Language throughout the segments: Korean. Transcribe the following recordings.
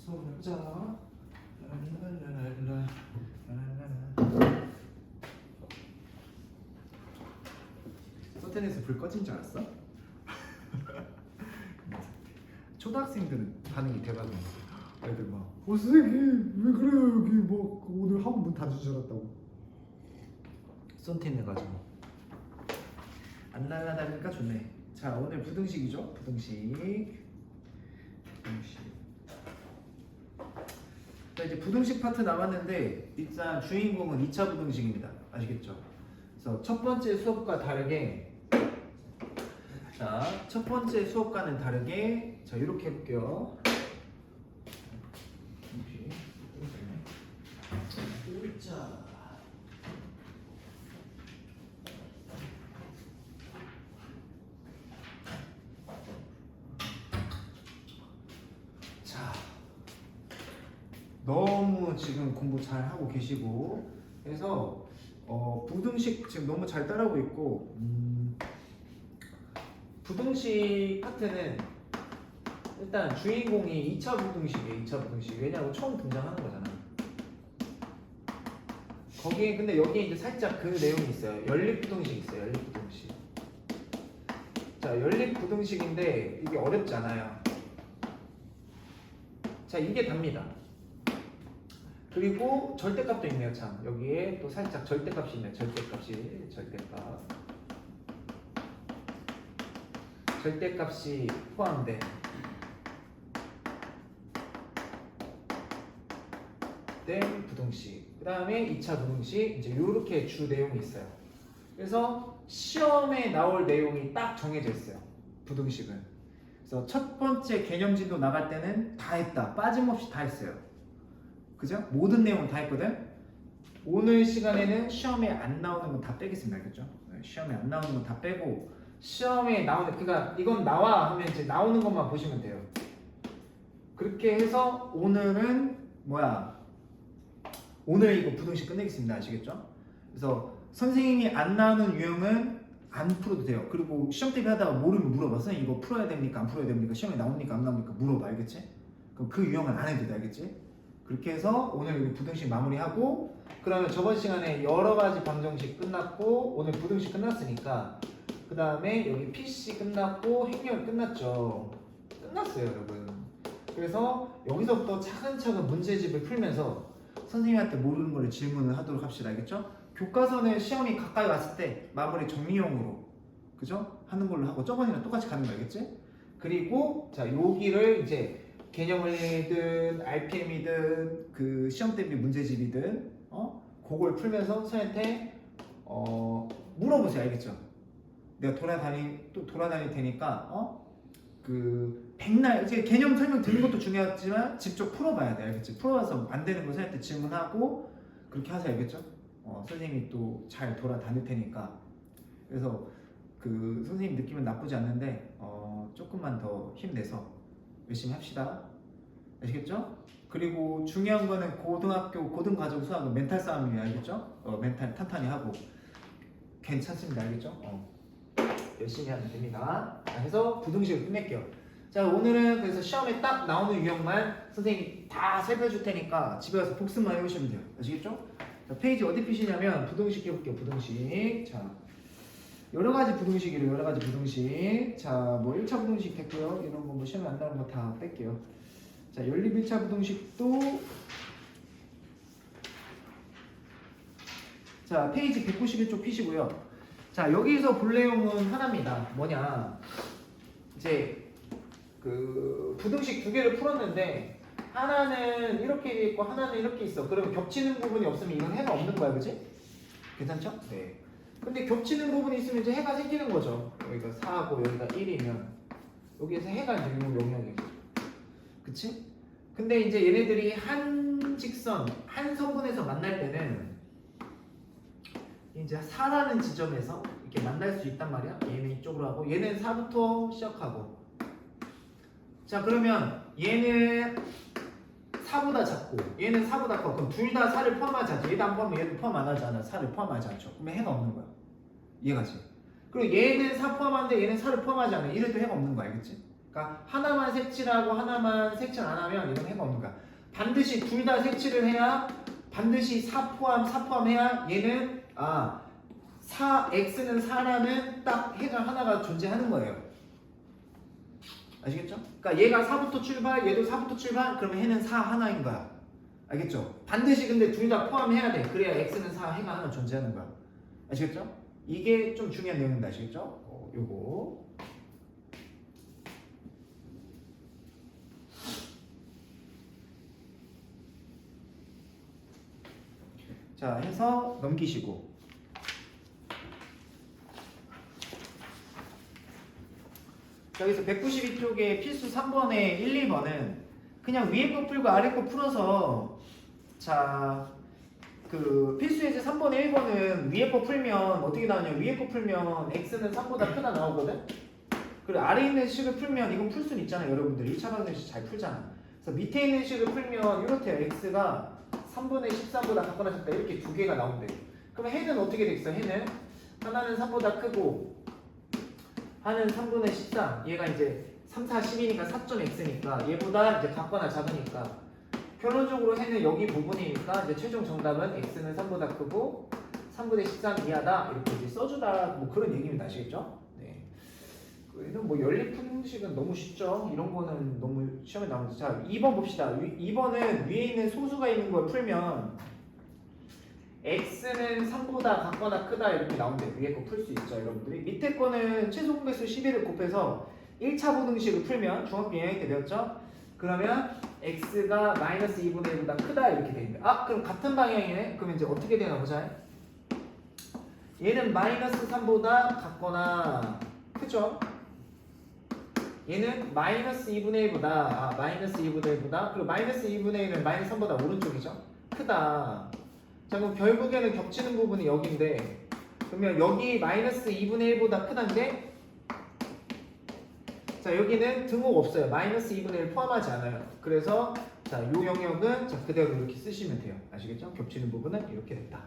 수업을 해보자. 서텐에서 불 꺼진 줄 알았어? 초등학생들은 반응이 대박이야. 애들 막 선생님 왜 그래요 여기 뭐 오늘 학원 문 닫은 줄 알았다고. 썬텐 해가지고 안 날라다니까 좋네. 자 오늘 부등식이죠. 부등식. 자 이제 부등식 파트 남았는데 일단 주인공은 2차 부등식입니다. 아시겠죠? 그래서 첫 번째 수업과 다르게 자 첫 번째 수업과는 다르게 자 이렇게 해볼게요. 자 너무 지금 공부 잘 하고 계시고 그래서 부등식 지금 너무 잘 따라오고 있고 부등식 파트는 일단 주인공이 2차 부등식이에요. 2차 부등식 왜냐하면 처음 등장하는 거잖아. 거기에 근데 여기에 이제 살짝 그 내용이 있어요. 연립부등식 있어요. 연립부등식. 자 연립부등식인데 이게 어렵지 않아요. 자 이게 답니다. 그리고 절대값도 있네요. 참 여기에 또 살짝 절대값이 있네요. 절대값이 포함된 부등식. 그 다음에 2차 부등식 이제 이렇게 주 내용이 있어요. 그래서 시험에 나올 내용이 딱 정해져 있어요. 부등식은. 그래서 첫 번째 개념진도 나갈 때는 다 했다. 빠짐없이 다 했어요. 그죠? 모든 내용은 다 했거든. 오늘 시간에는 시험에 안 나오는 건 다 빼겠습니다. 알겠죠? 시험에 안 나오는 건 다 빼고 시험에 나오는 그러니까 이건 나와 하면 이제 나오는 것만 보시면 돼요. 그렇게 해서 오늘은 오늘 이거 부등식 끝내겠습니다. 아시겠죠? 그래서 선생님이 안 나오는 유형은 안 풀어도 돼요. 그리고 시험 대비 하다가 모르면 물어봐. 선생님 이거 풀어야 됩니까? 안 풀어야 됩니까? 시험에 나옵니까? 안 나옵니까? 물어봐. 알겠지? 그럼 그 유형은 안 해도 돼. 알겠지? 그렇게 해서 오늘 여기 부등식 마무리하고 그러면 저번 시간에 여러 가지 방정식 끝났고 오늘 부등식 끝났으니까 그 다음에 여기 PC 끝났고 행렬 끝났죠. 끝났어요 여러분. 그래서 여기서부터 차근차근 문제집을 풀면서 선생님한테 모르는 거를 질문을 하도록 합시다. 알겠죠? 교과서는 시험이 가까이 왔을 때 마무리 정리용으로 그죠? 하는 걸로 하고 저번이랑 똑같이 가는 거 알겠지? 그리고 자 여기를 이제 개념을이든 RPM이든 그 시험 대비 문제집이든 그걸 풀면서 선생님한테 물어보세요. 알겠죠? 내가 돌아다닐 테니까 그 백날 이제 개념 설명 듣는 것도 중요하지만 직접 풀어봐야 돼. 알겠지? 풀어봐서 안 되는 거 선생님한테 질문하고 그렇게 하세요. 알겠죠? 선생님이 또 잘 돌아다닐 테니까. 그래서 그 선생님 느낌은 나쁘지 않는데 조금만 더 힘내서 열심히 합시다. 아시겠죠? 그리고 중요한 거는 고등과정 수학은 멘탈 싸움이에요. 알겠죠? 멘탈 탄탄히 하고 괜찮습니다. 알겠죠? 열심히 하면 됩니다. 자, 해서 부등식을 끝낼게요. 자 오늘은 그래서 시험에 딱 나오는 유형만 선생님이 다 살펴줄 테니까 집에 가서 복습만 해오시면 돼요. 아시겠죠? 자, 페이지 어디 피시냐면 부등식 해볼게요. 부등식. 자 여러 가지 부등식이래요. 여러 가지 부등식. 자, 뭐 1차 부등식 됐고요. 이런 거 뭐 시험에 안 나오는 거 다 뺄게요. 자, 연립 1차 부등식도 자, 페이지 191쪽 피시고요. 자, 여기서 볼 내용은 하나입니다. 뭐냐? 이제 그 부등식 두 개를 풀었는데 하나는 이렇게 돼 있고 하나는 이렇게 있어. 그러면 겹치는 부분이 없으면 이건 해가 없는 거야. 그치? 괜찮죠? 네. 근데 겹치는 부분이 있으면 이제 해가 생기는 거죠. 여기가 4고 여기가 1이면 여기에서 해가 이제 요 영역이죠. 그치? 근데 이제 얘네들이 한 직선, 한 성분에서 만날 때는 이제 4라는 지점에서 이렇게 만날 수 있단 말이야. 얘는 이쪽으로 하고 얘는 4부터 시작하고 자 그러면 얘는 4보다 작고 얘는 4보다 커. 그럼 둘 다 4를 포함하지 않죠. 얘도 안 포함하면 얘도 포함 안 하잖아. 4를 포함하지 않죠. 그러면 해가 없는 거야. 이해가지? 그리고 얘는 4 포함하는데 얘는 4를 포함하지 않아. 이래도 해가 없는 거 알겠지? 그러니까 하나만 색칠하고 하나만 색칠 안 하면 이건 해가 없는 거야. 반드시 둘 다 색칠을 해야 반드시 4 포함해야 얘는 4x는 4라는 딱 해가 하나가 존재하는 거예요. 아시겠죠? 그러니까 얘가 4부터 출발, 얘도 4부터 출발, 그러면 해는 4 하나인 거야. 알겠죠? 반드시 근데 둘 다 포함해야 돼. 그래야 x는 4, 해가 하나 존재하는 거야. 아시겠죠? 이게 좀 중요한 내용인데 아시겠죠? 요거. 자, 해서 넘기시고. 여기서 192쪽에 필수 3번에 1, 2번은 그냥 위에 거 풀고 아래 거 풀어서 자, 그 필수 예제 3번에 1번은 위에 거 풀면 어떻게 나오냐? 위에 거 풀면 x는 3보다 크다 나오거든? 그리고 아래 있는 식을 풀면 이건 풀 수는 있잖아요. 여러분들 1차 방정식 잘 풀잖아. 그래서 밑에 있는 식을 풀면 이렇대요. x가 3분의 13보다 같거나 작다 이렇게 두 개가 나온대요. 그러면 해는 어떻게 되겠어? 해는 하나는 3보다 크고 하는 3분의 13 얘가 이제 3, 4, 10이니까 4.x니까 얘보다 이제 같거나 작으니까 결론적으로 해는 여기 부분이니까 이제 최종 정답은 x는 3보다 크고 3분의 13 이하다 이렇게 이제 써주다 뭐 그런 얘기입니다. 아시겠죠? 네. 얘는 뭐 연립분식은 너무 쉽죠. 이런 거는 너무 시험에 나오는데 자 2번 봅시다. 2번은 위에 있는 소수가 있는 걸 풀면 x는 3보다 같거나 크다 이렇게 나오는데 위에 거 풀 수 있죠 여러분들이. 밑에 거는 최소 공배수 11을 곱해서 1차 부등식을 풀면 중학교 2학년 때 배웠죠? 그러면 x가 마이너스 2분의 1보다 크다 이렇게 됩니다. 그럼 같은 방향이네? 그러면 이제 어떻게 되나 보자. 얘는 마이너스 3보다 같거나 크죠? 얘는 마이너스 2분의 1보다 마이너스 2분의 1보다 그리고 마이너스 2분의 1은 마이너스 3보다 오른쪽이죠? 크다. 자 그럼 결국에는 겹치는 부분이 여기인데 그러면 여기 마이너스 2분의 1보다 크다인데 자 여기는 등호가 없어요. 마이너스 2분의 1 포함하지 않아요. 그래서 자 요 영역은 자 그대로 이렇게 쓰시면 돼요. 아시겠죠? 겹치는 부분은 이렇게 됐다.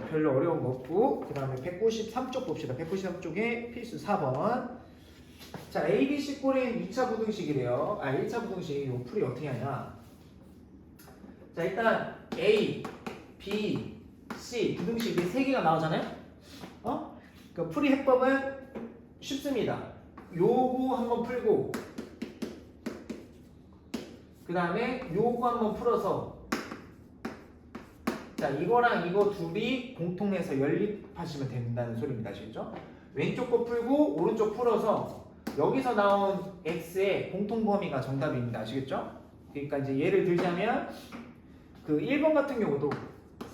별로 어려운 거 없고 그 다음에 193쪽 봅시다. 193쪽에 필수 4번 자 A, B, C 꼴인 2차 부등식이래요. 1차 부등식 요 풀이 어떻게 하냐 자 일단 A, B, C 부등식이 3개가 나오잖아요? 그 풀이 해법은 쉽습니다. 요거 한번 풀고 그 다음에 요거 한번 풀어서 자 이거랑 이거 둘이 공통해서 연립하시면 된다는 소리입니다. 아시겠죠? 왼쪽 거 풀고 오른쪽 풀어서 여기서 나온 x의 공통범위가 정답입니다. 아시겠죠? 그러니까 이제 예를 들자면 그 1번 같은 경우도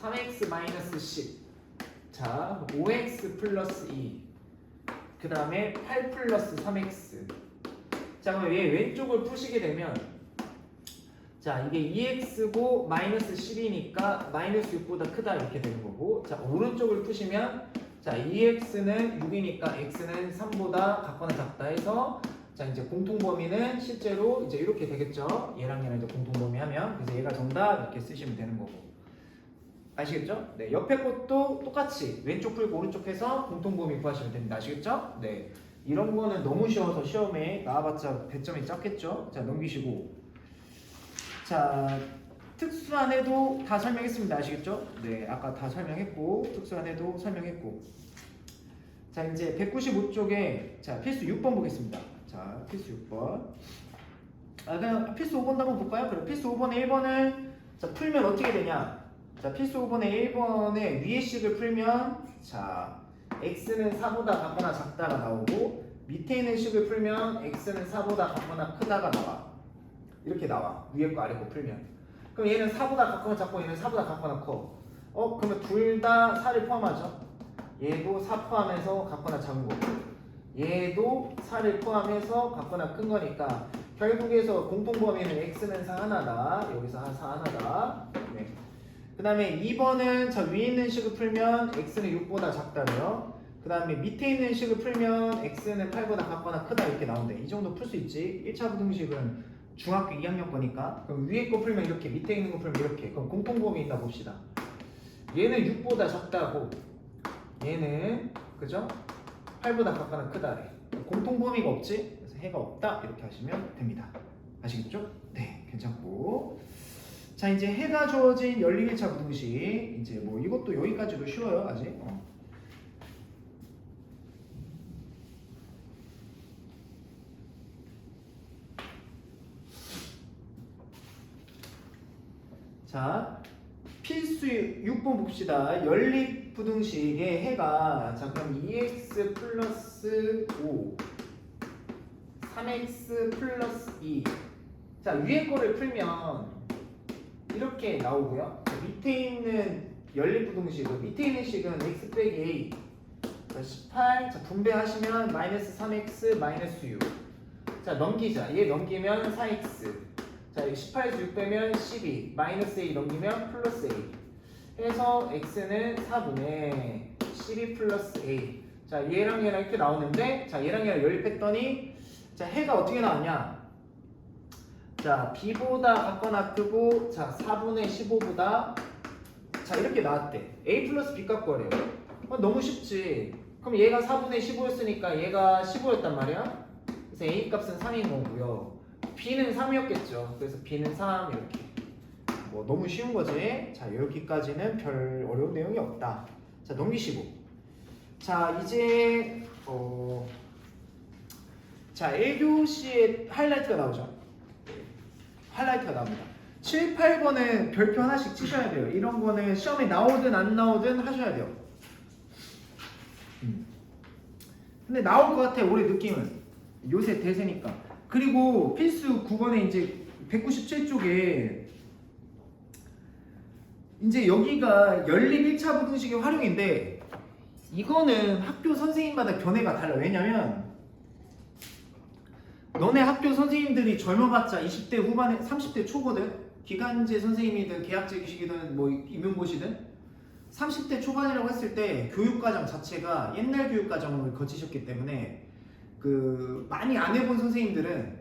3x-10 자 5x 플러스 2 그 다음에 8 플러스 3x 자 그럼 얘 왼쪽을 푸시게 되면 자 이게 2x고 마이너스 10이니까 마이너스 6보다 크다 이렇게 되는 거고 자 오른쪽을 푸시면 자 2x는 6이니까 x는 3보다 같거나 작다 해서 자 이제 공통범위는 실제로 이제 이렇게 되겠죠. 얘랑 얘랑 이제 공통범위 하면 그래서 얘가 정답 이렇게 쓰시면 되는 거고 아시겠죠? 네 옆에 것도 똑같이 왼쪽 풀고 오른쪽 해서 공통범위 구하시면 됩니다. 아시겠죠? 네 이런 거는 너무 쉬워서 시험에 나와봤자 배점이 작겠죠? 자 넘기시고 자 특수한 해도 다 설명했습니다. 아시겠죠? 네 아까 다 설명했고 특수한 해도 설명했고 자 이제 195쪽에 자 필수 6번 보겠습니다. 자 필수 6번 그냥 필수 5번도 한번 볼까요? 그럼 필수 5번에 1번을 자 풀면 어떻게 되냐 자 필수 5번에 1번에 위의 식을 풀면 자 x는 4보다 같거나 작다가 나오고 밑에 있는 식을 풀면 x는 4보다 같거나 크다가 나와 이렇게 나와 위에 거 아래 거 풀면 그럼 얘는 4보다 같거나 작고 얘는 4보다 같거나 커 그러면 둘 다 4를 포함하죠. 얘도 4 포함해서 같거나 작은 거고 얘도 4를 포함해서 같거나 큰 거니까 결국에서 공통범위는 x는 4 하나다 여기서 4 하나다 네. 그 다음에 2번은 저 위에 있는 식을 풀면 x는 6보다 작다고요. 그 다음에 밑에 있는 식을 풀면 x는 8보다 같거나 크다 이렇게 나온대. 이 정도 풀 수 있지. 1차 부등식은 중학교 2학년 거니까 그럼 위에 거 풀면 이렇게 밑에 있는 거 풀면 이렇게 그럼 공통범위 있나 봅시다. 얘는 6보다 작다고 얘는 그죠? 8보다 같거나 크다래. 공통범위가 없지? 그래서 해가 없다 이렇게 하시면 됩니다. 아시겠죠? 네, 괜찮고. 자, 이제 해가 주어진 연립일차 부등식. 이제 뭐 이것도 여기까지도 쉬워요, 아직. 자, 필수 6번 봅시다. 연립 부등식의 해가, 자, 그럼 2x 플러스 5 3x 플러스 2. 자, 위에 거를 풀면 이렇게 나오고요. 밑에 있는 연립부등식은, 밑에 있는 식은 x 빼기 a. 자, 18. 자, 분배하시면 마이너스 3x 마이너스 6. 자, 넘기자. 얘 넘기면 4x. 자, 18에서 6 빼면 12. 마이너스 a 넘기면 플러스 a. 해서 x는 4분의 12 플러스 a. 자, 얘랑 얘랑 이렇게 나오는데, 자, 얘랑 얘랑 연립했더니, 자, 해가 어떻게 나왔냐? 자, b보다 같거나 크고, 자, 4분의 15보다, 자, 이렇게 나왔대. a 플러스 b 값 구하래요. 너무 쉽지. 그럼 얘가 4분의 15였으니까 얘가 15였단 말이야. 그래서 a 값은 3인 거고요. b는 3이었겠죠. 그래서 b는 3 이렇게. 뭐 너무 쉬운 거지. 자, 여기까지는 별 어려운 내용이 없다. 자, 넘기시고. 자, 이제 자, 1교시에 하이라이트가 나오죠. 하이라이트가 나옵니다. 7, 8번은 별표 하나씩 치셔야 돼요. 이런 거는 시험에 나오든 안 나오든 하셔야 돼요. 근데 나올 것 같아, 올해 느낌은. 요새 대세니까. 그리고 필수 9번에 이제 197쪽에 이제 여기가 연립 1차 부등식의 활용인데, 이거는 학교 선생님마다 견해가 달라. 왜냐면 너네 학교 선생님들이 젊어봤자 20대 후반에 30대 초거든. 기간제 선생님이든 계약직이시든 뭐 임용고시든 30대 초반이라고 했을 때 교육과정 자체가 옛날 교육과정을 거치셨기 때문에 그 많이 안 해본 선생님들은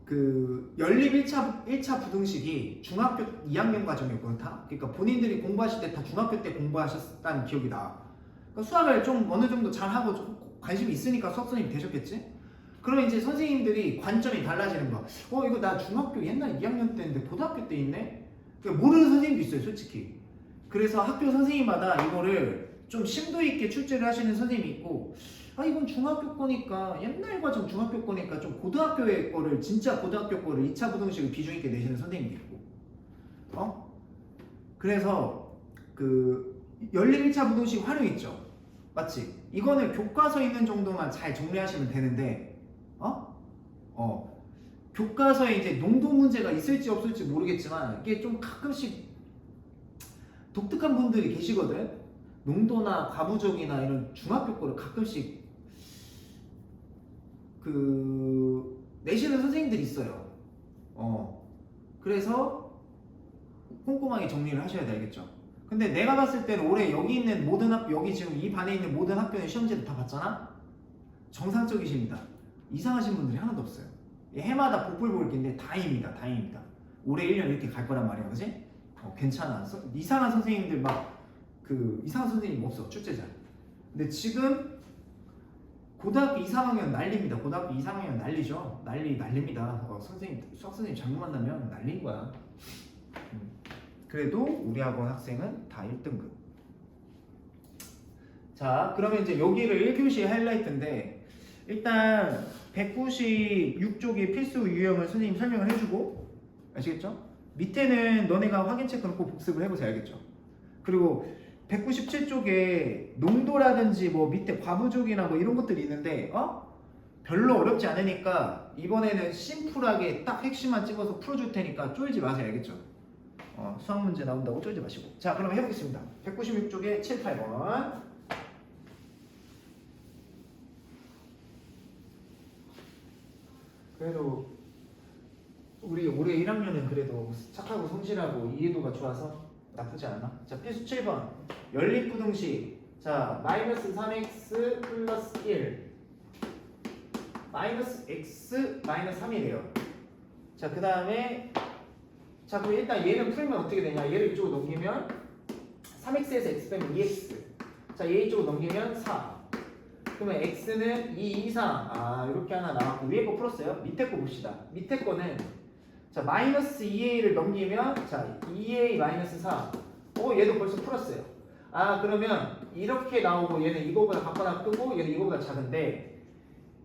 그 연립 1차 부등식이 중학교 2학년 과정이었거든 다. 그러니까 본인들이 공부하실 때 다 중학교 때 공부하셨다는 기억이 나. 그러니까 수학을 좀 어느 정도 잘하고 좀 관심이 있으니까 수학 선생님이 되셨겠지? 그럼 이제 선생님들이 관점이 달라지는 거야. 이거 나 중학교 옛날 2학년 때인데 고등학교 때 있네? 그러니까 모르는 선생님도 있어요, 솔직히. 그래서 학교 선생님마다 이거를 좀 심도 있게 출제를 하시는 선생님이 있고, 이건 중학교 거니까, 옛날 과정 중학교 거니까 좀 고등학교의 거를, 진짜 고등학교 거를 2차 부등식을 비중 있게 내시는 선생님도 있고. 그래서 그 연립 1차 부등식 활용 있죠? 맞지? 이거는 교과서에 있는 정도만 잘 정리하시면 되는데, 교과서에 이제 농도 문제가 있을지 없을지 모르겠지만 이게 좀 가끔씩 독특한 분들이 계시거든. 농도나 과부족이나 이런 중학교 거를 가끔씩 그 내시는 선생님들이 있어요. 그래서 꼼꼼하게 정리를 하셔야 돼, 알겠죠? 근데 내가 봤을 때는 올해 여기 있는 모든 학교, 여기 지금 이 반에 있는 모든 학교의 시험지를 다 봤잖아? 정상적이십니다. 이상하신 분들이 하나도 없어요. 해마다 복불복인데 다행입니다. 다행입니다. 올해 1년 이렇게 갈 거란 말이야, 그지? 괜찮아. 이상한 선생님들 이상한 선생님 없어, 출제자. 근데 지금 고등학교 2, 3학년 난립니다. 고등학교 2, 3학년 난리죠. 난립니다. 수학 선생님 잘못 만나면 난린 거야. 그래도 우리 학원 학생은 다 1등급. 자, 그러면 이제 여기를 1교시 하이라이트인데, 일단 196쪽의 필수 유형을 선생님 설명을 해주고, 아시겠죠? 밑에는 너네가 확인 체크는 꼭 복습을 해보세요, 알겠죠? 그리고 197쪽에 농도라든지 뭐 밑에 과부족이나 뭐 이런 것들이 있는데 별로 어렵지 않으니까 이번에는 심플하게 딱 핵심만 찍어서 풀어줄 테니까 쫄지 마세요, 알겠죠? 수학 문제 나온다고 쫄지 마시고. 자, 그럼 해보겠습니다. 196쪽에 7, 8번. 그래도 우리 올해 1학년은 그래도 착하고 성실하고 이해도가 좋아서 나쁘지 않아. 자, 필수 7번 연립부등식. 자, 마이너스 3x 플러스 1 마이너스 x 마이너스 3이래요. 자, 그 다음에 자, 그럼 일단 얘는 풀면 어떻게 되냐. 얘를 이쪽으로 넘기면 3x에서 x 빼면 2x. 자, 얘 이쪽으로 넘기면 4. 그러면 x는 2, 2, 3. 아, 이렇게 하나 나왔고 위에 거 풀었어요. 밑에 거 봅시다. 밑에 거는 자 마이너스 2a를 넘기면 자 2a 마이너스 4. 오, 얘도 벌써 풀었어요. 아, 그러면 이렇게 나오고 얘는 이거보다 같거나 크고 얘는 이거보다 작은데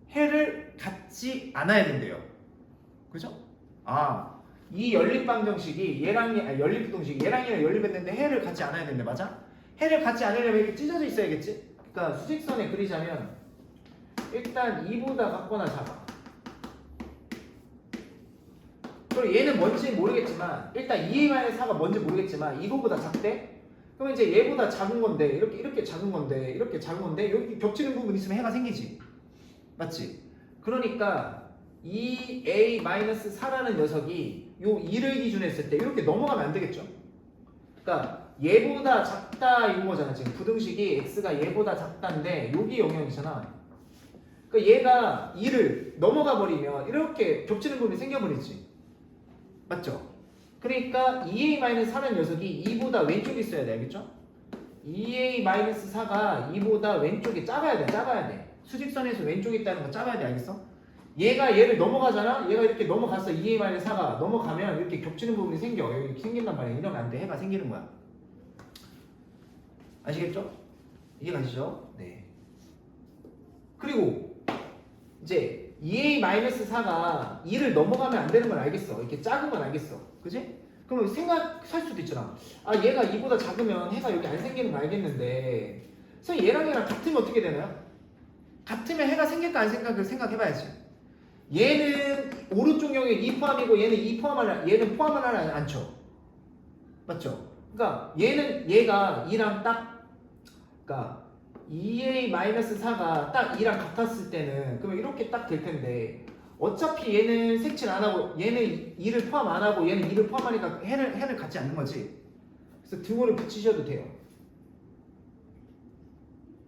해를 갖지 않아야 된대요. 그죠? 아, 이 연립방정식이 연립부동식이 얘랑 얘랑 연립했는데 해를 갖지 않아야 된대. 맞아? 해를 갖지 않으려면 이렇게 찢어져 있어야겠지? 그러니까 수직선에 그리자면 일단 2보다 같거나 작아. 그리고 얘는 뭔지 모르겠지만 일단 2a-4가 뭔지 모르겠지만 이거보다 작대? 그럼 이제 얘보다 작은 건데 이렇게 작은 건데 이렇게 작은 건데 여기 겹치는 부분 있으면 해가 생기지. 맞지? 그러니까 2a-4라는 녀석이 요 2를 기준으로 했을 때 이렇게 넘어가면 안 되겠죠? 그러니까 얘보다 작다 이런 거잖아. 지금 부등식이 x가 얘보다 작다인데 여기 영역이잖아. 그러니까 얘가 2를 넘어가 버리면 이렇게 겹치는 부분이 생겨버리지. 맞죠? 그러니까 2a-4라는 녀석이 2보다 왼쪽에 있어야 돼. 알겠죠? 2a-4가 2보다 왼쪽이 작아야 돼. 작아야 돼. 수직선에서 왼쪽에 있다는 거 작아야 돼. 알겠어? 얘가 얘를 넘어가잖아? 얘가 이렇게 넘어갔어. 2a-4가 넘어가면 이렇게 겹치는 부분이 생겨. 여기 생긴단 말이야. 이러면 안 돼. 해가 생기는 거야. 아시겠죠? 이해가시죠? 네. 그리고 이제 2a-4가 2를 넘어가면 안 되는 걸 알겠어. 이렇게 작은 건 알겠어. 그지? 그럼 생각할 수도 있잖아. 아, 얘가 2보다 작으면 해가 여기 안 생기는 거 알겠는데 선생님 얘랑 얘랑 같으면 어떻게 되나요? 같으면 해가 생길까 안 생길까 생각해봐야지. 얘는 오른쪽 영역 2 포함이고 얘는 2 포함하나 얘는 포함하나 않죠. 맞죠? 그러니까 얘가 2랑 딱 그러니까 2a-4가 딱 2랑 같았을 때는 그러면 이렇게 딱 될 텐데 어차피 얘는 색칠 안 하고 얘는 2를 포함 안 하고 얘는 2를 포함하니까 해를 갖지 않는 거지. 그래서 등호를 붙이셔도 돼요.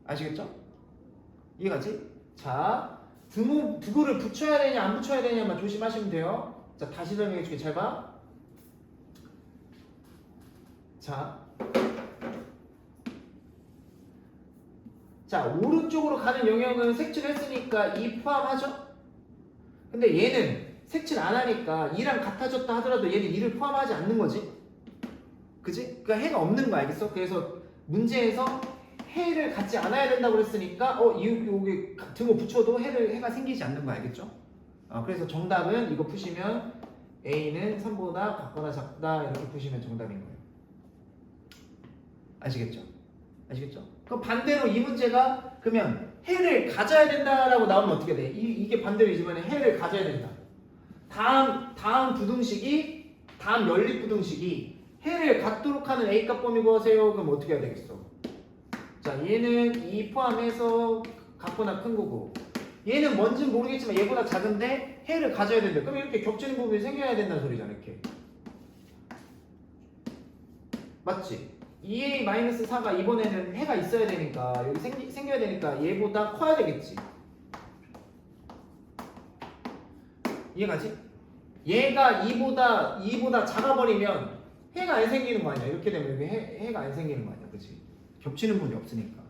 아시겠죠? 이해가지? 자, 등호를 붙여야 되냐 안 붙여야 되냐만 조심하시면 돼요. 자, 다시 설명해 줄게. 잘 봐. 자, 오른쪽으로 가는 영역은 색칠했으니까 2 포함하죠? 근데 얘는 색칠 안 하니까 2랑 같아졌다 하더라도 얘는 2를 포함하지 않는 거지. 그지? 그러니까 해가 없는 거 알겠어? 그래서 문제에서 해를 갖지 않아야 된다고 그랬으니까 여기 등호 붙여도 해가 생기지 않는 거 알겠죠? 그래서 정답은 이거 푸시면 A는 3보다 같거나 작다 이렇게 푸시면 정답인 거예요. 아시겠죠? 그럼 반대로 이 문제가 그러면 해를 가져야 된다라고 나오면 어떻게 돼? 이게 반대로 이번에 해를 가져야 된다. 다음 부등식이 다음 연립 부등식이 해를 갖도록 하는 A 값 범위 구하세요. 그럼 어떻게 해야 되겠어? 자, 얘는 2 포함해서 같거나 큰 거고 얘는 뭔지는 모르겠지만 얘보다 작은데 해를 가져야 된다. 그럼 이렇게 겹치는 부분이 생겨야 된다는 소리잖아. 이렇게 맞지? 2a-4가 이번에는 해가 있어야 되니까 여기 생겨야 되니까 얘보다 커야 되겠지. 이해가지? 얘가 2보다 작아버리면 해가 안 생기는 거 아니야. 이렇게 되면 여기 해가 안 생기는 거 아니야. 그치? 겹치는 부분이 없으니까.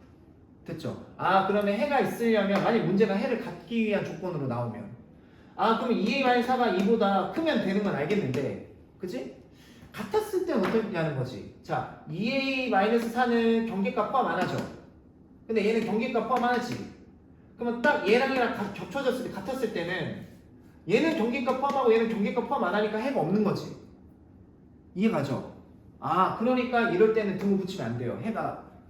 됐죠? 그러면 해가 있으려면 만약 문제가 해를 갖기 위한 조건으로 나오면 그럼 2a-4가 2보다 크면 되는 건 알겠는데 그치? 같았을 때는 어떻게 하는 거지? 자, 2a-4는 경계값 포함 안 하죠? 근데 얘는 경계값 포함 안 하지? 그러면 딱 얘랑 겹쳐졌을 때 같았을 때는 얘는 경계값 포함하고 얘는 경계값 포함 안 하니까 해가 없는 거지. 이해가죠? 그러니까 이럴 때는 등호 붙이면 안 돼요.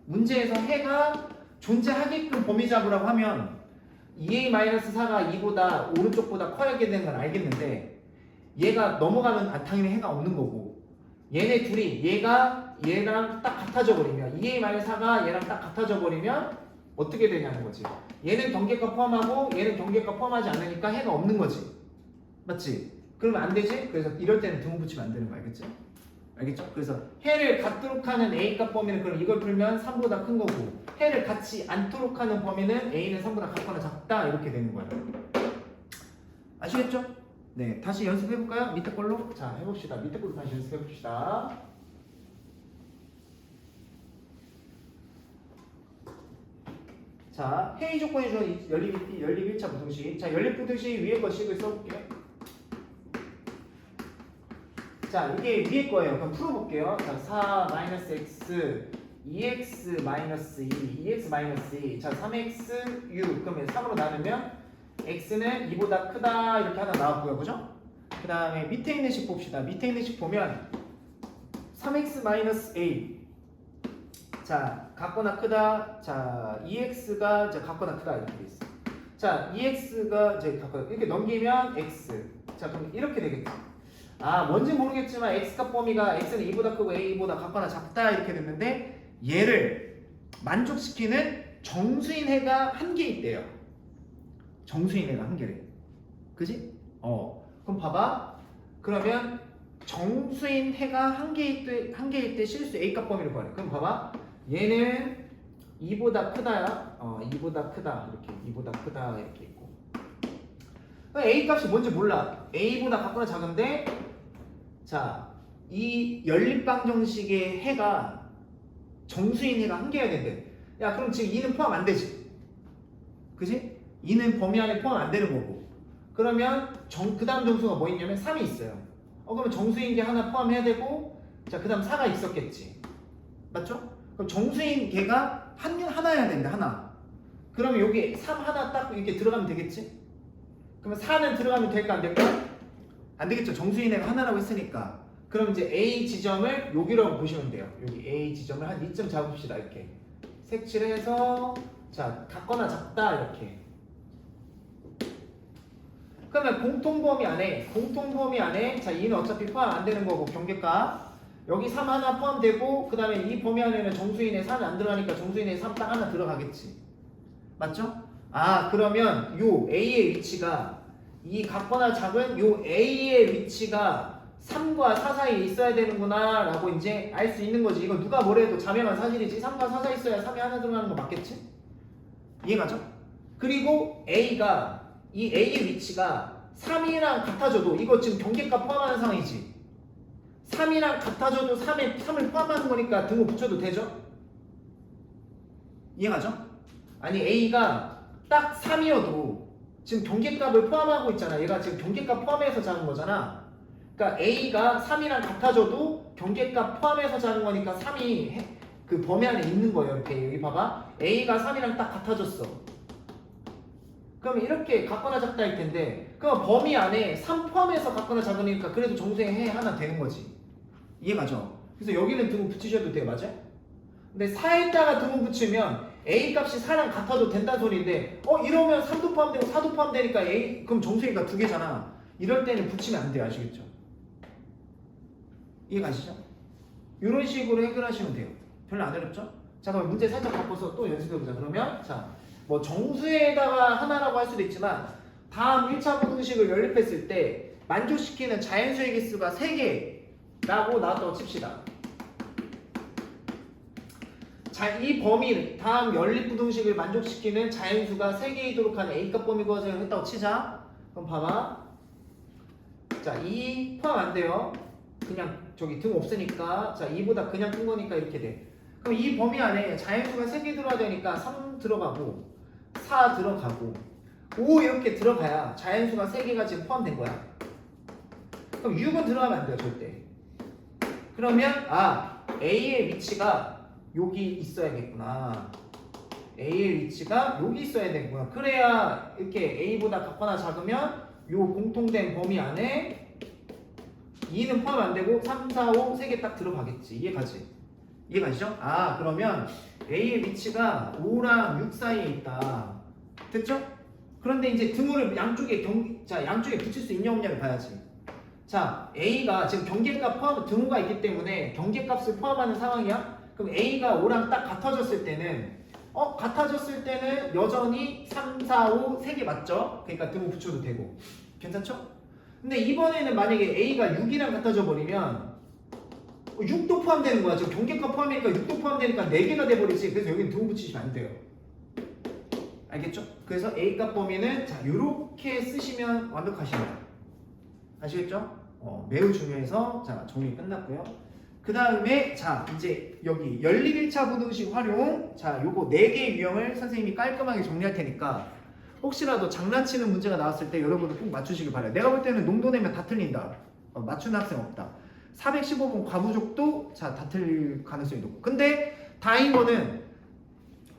문제에서 해가 존재하게끔 범위 잡으라고 하면 2a-4가 2보다 오른쪽보다 커야게 되는 건 알겠는데 얘가 넘어가면 당연히 해가 없는 거고 얘네 둘이 얘가 얘랑 딱 같아져 버리면 2a-4가 얘랑 딱 같아져 버리면 어떻게 되냐는 거지. 얘는 경계값 포함하고 얘는 경계값 포함하지 않으니까 해가 없는 거지. 맞지? 그러면 안 되지? 그래서 이럴 때는 등호 붙이면 안 되는 거 알겠죠? 그래서 해를 갖도록 하는 A값 범위는 그럼 이걸 풀면 3보다 큰 거고 해를 갖지 않도록 하는 범위는 A는 3보다 같거나 작다 이렇게 되는 거예요. 아시겠죠? 네, 다시 연습해볼까요? 밑에 걸로? 자, 해봅시다. 밑에 걸로 다시 연습해봅시다. 자, 회의 조건이 주는 연립 1차 부등식. 자, 연립 부등식 위에 거 식을 써볼게. 자, 이게 위에 거예요. 그럼 풀어볼게요. 자, 4-x 2x-2 2x-2 자, 3x u 그러면 3으로 나누면 x는 2보다 크다 이렇게 하나 나왔고요. 그죠? 그 다음에 밑에 있는 식 봅시다. 밑에 있는 식 보면 3x-a 자, 같거나 크다. 자, 2x가 이제 같거나 크다 이렇게 돼 있어. 자, 2x가 이제 같거나 이렇게 넘기면 x. 자, 그럼 이렇게 되겠죠. 아, 뭔지 모르겠지만 x값 범위가 x는 2보다 크고 a보다 같거나 작다 이렇게 됐는데 얘를 만족시키는 정수인 해가 한 개 있대요. 정수인 해가 한 개래. 그지? 그럼 봐봐. 그러면 정수인 해가 한 개일 때 실수 a값 범위를 구하래. 그럼 봐봐. 얘는 2보다 크다야. 2보다 크다. 이렇게 2보다 크다 이렇게 있고. a 값이 뭔지 몰라. a보다 같거나 작은데 자, 이 연립방정식의 해가 정수인 해가 한 개여야 된대. 야, 그럼 지금 2는 포함 안 되지. 그지? 2는 범위 안에 포함 안 되는 거고. 그러면 그 다음 정수가 뭐 있냐면 3이 있어요. 그러면 정수인 게 하나 포함해야 되고, 자, 그 다음 4가 있었겠지. 맞죠? 그럼 정수인 개가 하나여야 된다, 하나. 그러면 여기 3 하나 딱 이렇게 들어가면 되겠지? 그러면 4는 들어가면 될까, 안 될까? 안 되겠죠. 정수인 애가 하나라고 했으니까. 그럼 이제 A 지점을 여기라고 보시면 돼요. 여기 A 지점을 한 2점 잡읍시다. 이렇게. 색칠을 해서, 자, 같거나 작다, 이렇게. 그러면 공통범위 안에, 자, 2는 어차피 포함 안 되는 거고, 경계값. 여기 3 하나 포함되고, 그 다음에 이 범위 안에는 정수인에 4는 안 들어가니까 정수인에 3 딱 하나 들어가겠지. 맞죠? 아, 그러면 요 A의 위치가, 이 같거나 작은 요 A의 위치가 3과 4 사이에 있어야 되는구나 라고 이제 알 수 있는 거지. 이거 누가 뭐래도 자명한 사실이지. 3과 4 사이에 있어야 3이 하나 들어가는 거 맞겠지? 이해가죠? 그리고 A가 이 A의 위치가 3이랑 같아져도 이거 지금 경계값 포함하는 상황이지. 3이랑 같아져도 3을 포함하는 거니까 등호 붙여도 되죠? 이해가죠? 아니 A가 딱 3이어도 지금 경계값을 포함하고 있잖아. 얘가 지금 경계값 포함해서 작은 거잖아. 그러니까 A가 3이랑 같아져도 경계값 포함해서 작은 거니까 3이 그 범위 안에 있는 거예요. 이렇게 여기 봐봐. A가 3이랑 딱 같아졌어. 그럼 이렇게 같거나 작다 할 텐데 그럼 범위 안에 3 포함해서 같거나 작으니까 그래도 정수의 해 하나 되는 거지. 이해가죠? 그래서 여기는 등호 붙이셔도 돼요. 맞아요? 근데 4에다가 등호 붙이면 A 값이 4랑 같아도 된다는 소리인데 이러면 3도 포함되고 4도 포함되니까 A 그럼 정수기가 두 개잖아. 이럴 때는 붙이면 안 돼요. 아시겠죠? 이해가시죠? 이런 식으로 해결하시면 돼요. 별로 안 어렵죠? 자, 그럼 문제 살짝 바꿔서 또 연습해보자. 그러면 자, 뭐 정수에다가 하나라고 할 수도 있지만 다음 1차 부등식을 연립했을 때 만족시키는 자연수의 개수가 3개라고 나왔다고 칩시다. 자, 이 범위 다음 연립부등식을 만족시키는 자연수가 3개이도록 하는 A값 범위 구하세요 했다고 치자. 그럼 봐봐. 자, 2 포함 안 돼요. 그냥 저기 등 없으니까 자, 2보다 그냥 큰 거니까 이렇게 돼. 그럼 이 범위 안에 자연수가 3개 들어가야 되니까 3 들어가고 4 들어가고 5 이렇게 들어가야 자연수가 3개가 지금 포함된 거야. 그럼 6은 들어가면 안 돼요. 절대. 그러면 A의 위치가 여기 있어야겠구나. A의 위치가 여기 있어야 되겠구나. 그래야 이렇게 A보다 같거나 작으면 요 공통된 범위 안에 2는 포함 안 되고 3, 4, 5 3개 딱 들어가겠지. 이해가지? 이해가시죠? 그러면 A의 위치가 5랑 6 사이에 있다. 됐죠? 그런데 이제 등호를 양쪽에 붙일 수 있냐 없냐를 봐야지. 자, A가 지금 경계값 포함 등호가 있기 때문에 경계값을 포함하는 상황이야. 그럼 A가 5랑 딱 같아졌을 때는 여전히 3, 4, 5 3개 맞죠? 그러니까 등호 붙여도 되고. 괜찮죠? 근데 이번에는 만약에 A가 6이랑 같아져 버리면 6도 포함되는 거야. 지금 경계값 포함이니까 6도 포함되니까 4개가 돼버리지. 그래서 여기는 등호 붙이시면 안 돼요. 알겠죠? 그래서 A값 범위는 자, 요렇게 쓰시면 완벽하십니다. 아시겠죠? 매우 중요해서 자, 정리 끝났고요. 그 다음에 자 이제 여기 연립 1차 부등식 활용 자 요거 4개의 유형을 선생님이 깔끔하게 정리할 테니까 혹시라도 장난치는 문제가 나왔을 때 여러분은 꼭 맞추시길 바라요. 내가 볼 때는 농도 내면 다 틀린다. 맞추는 학생 없다. 415번 과부족도 자 다 틀릴 가능성이 높고 근데 다행인 거는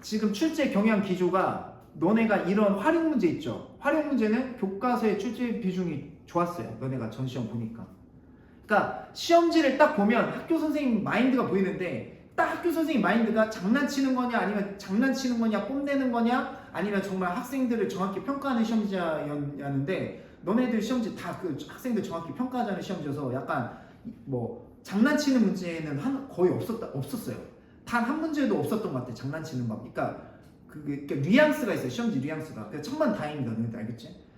지금 출제 경향 기조가 너네가 이런 활용 문제 있죠. 활용 문제는 교과서의 출제 비중이 좋았어요. 너네가 전시험 보니까. 그러니까 시험지를 딱 보면 학교 선생님 마인드가 보이는데 딱 학교 선생님 마인드가 장난치는 거냐 아니면 장난치는 거냐 뽐내는 거냐 아니면 정말 학생들을 정확히 평가하는 시험지였는데 너네들 시험지 다 그 학생들 정확히 평가하자는 시험지여서 약간 뭐 장난치는 문제는 거의 없었어요. 단 한 문제도 없었던 것 같아. 장난치는 막 그러니까 그러니까 뉘앙스가 있어요. 시험지 뉘앙스가. 그러니까 천만다행이다. 너네들 알겠지?